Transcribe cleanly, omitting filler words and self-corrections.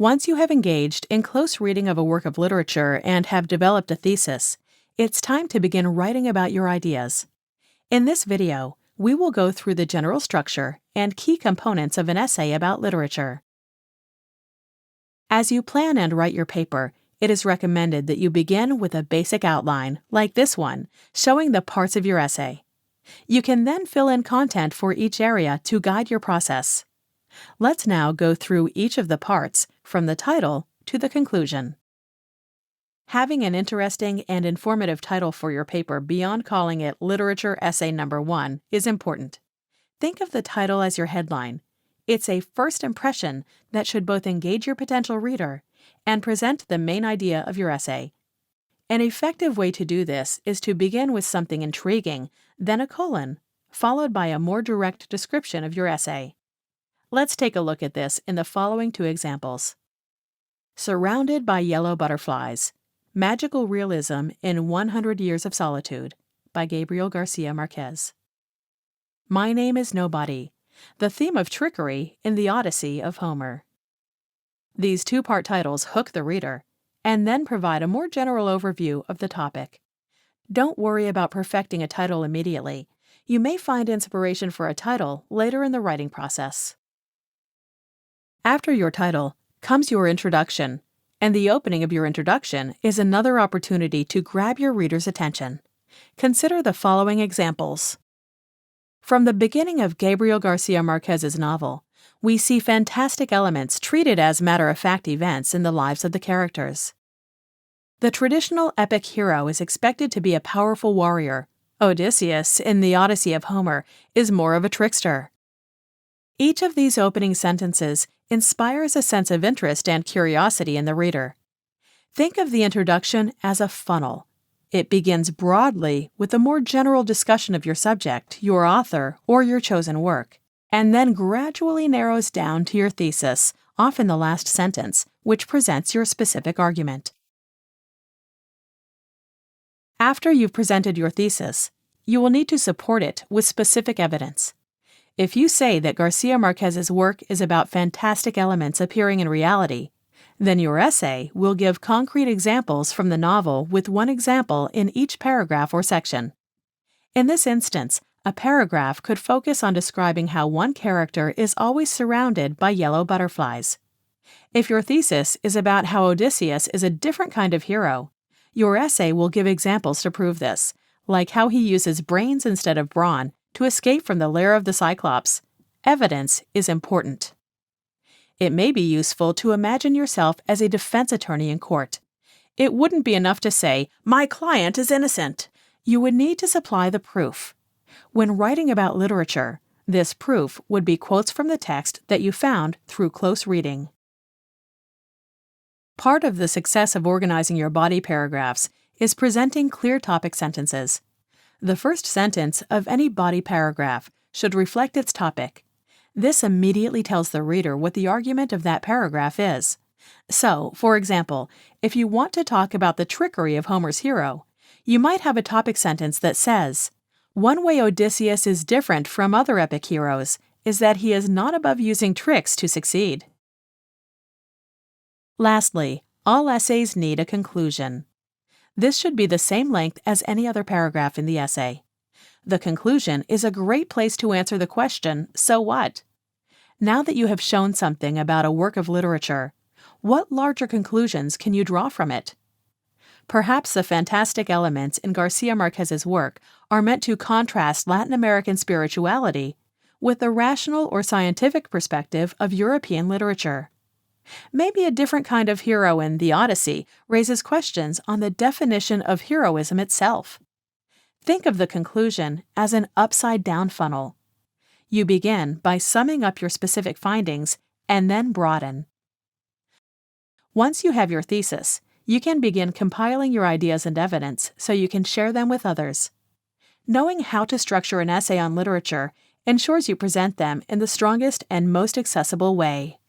Once you have engaged in close reading of a work of literature and have developed a thesis, it's time to begin writing about your ideas. In this video, we will go through the general structure and key components of an essay about literature. As you plan and write your paper, it is recommended that you begin with a basic outline, like this one, showing the parts of your essay. You can then fill in content for each area to guide your process. Let's now go through each of the parts, from the title to the conclusion. Having an interesting and informative title for your paper beyond calling it Literature Essay Number 1 is important. Think of the title as your headline. It's a first impression that should both engage your potential reader and present the main idea of your essay. An effective way to do this is to begin with something intriguing, then a colon, followed by a more direct description of your essay. Let's take a look at this in the following two examples. Surrounded by Yellow Butterflies, Magical Realism in 100 Years of Solitude by Gabriel Garcia Marquez. My Name is Nobody, the theme of trickery in the Odyssey of Homer. These two-part titles hook the reader and then provide a more general overview of the topic. Don't worry about perfecting a title immediately. You may find inspiration for a title later in the writing process. After your title comes your introduction, and the opening of your introduction is another opportunity to grab your reader's attention. Consider the following examples. From the beginning of Gabriel Garcia Marquez's novel, we see fantastic elements treated as matter-of-fact events in the lives of the characters. The traditional epic hero is expected to be a powerful warrior. Odysseus, in the Odyssey of Homer, is more of a trickster. Each of these opening sentences inspires a sense of interest and curiosity in the reader. Think of the introduction as a funnel. It begins broadly with a more general discussion of your subject, your author, or your chosen work, and then gradually narrows down to your thesis, often the last sentence, which presents your specific argument. After you've presented your thesis, you will need to support it with specific evidence. If you say that Garcia Marquez's work is about fantastic elements appearing in reality, then your essay will give concrete examples from the novel with one example in each paragraph or section. In this instance, a paragraph could focus on describing how one character is always surrounded by yellow butterflies. If your thesis is about how Odysseus is a different kind of hero, your essay will give examples to prove this, like how he uses brains instead of brawn to escape from the lair of the Cyclops. Evidence is important. It may be useful to imagine yourself as a defense attorney in court. It wouldn't be enough to say, "My client is innocent." You would need to supply the proof. When writing about literature, this proof would be quotes from the text that you found through close reading. Part of the success of organizing your body paragraphs is presenting clear topic sentences. The first sentence of any body paragraph should reflect its topic. This immediately tells the reader what the argument of that paragraph is. So, for example, if you want to talk about the trickery of Homer's hero, you might have a topic sentence that says, "One way Odysseus is different from other epic heroes is that he is not above using tricks to succeed." Lastly, all essays need a conclusion. This should be the same length as any other paragraph in the essay. The conclusion is a great place to answer the question, so what? Now that you have shown something about a work of literature, what larger conclusions can you draw from it? Perhaps the fantastic elements in Garcia Marquez's work are meant to contrast Latin American spirituality with the rational or scientific perspective of European literature. Maybe a different kind of hero in The Odyssey raises questions on the definition of heroism itself. Think of the conclusion as an upside-down funnel. You begin by summing up your specific findings and then broaden. Once you have your thesis, you can begin compiling your ideas and evidence so you can share them with others. Knowing how to structure an essay on literature ensures you present them in the strongest and most accessible way.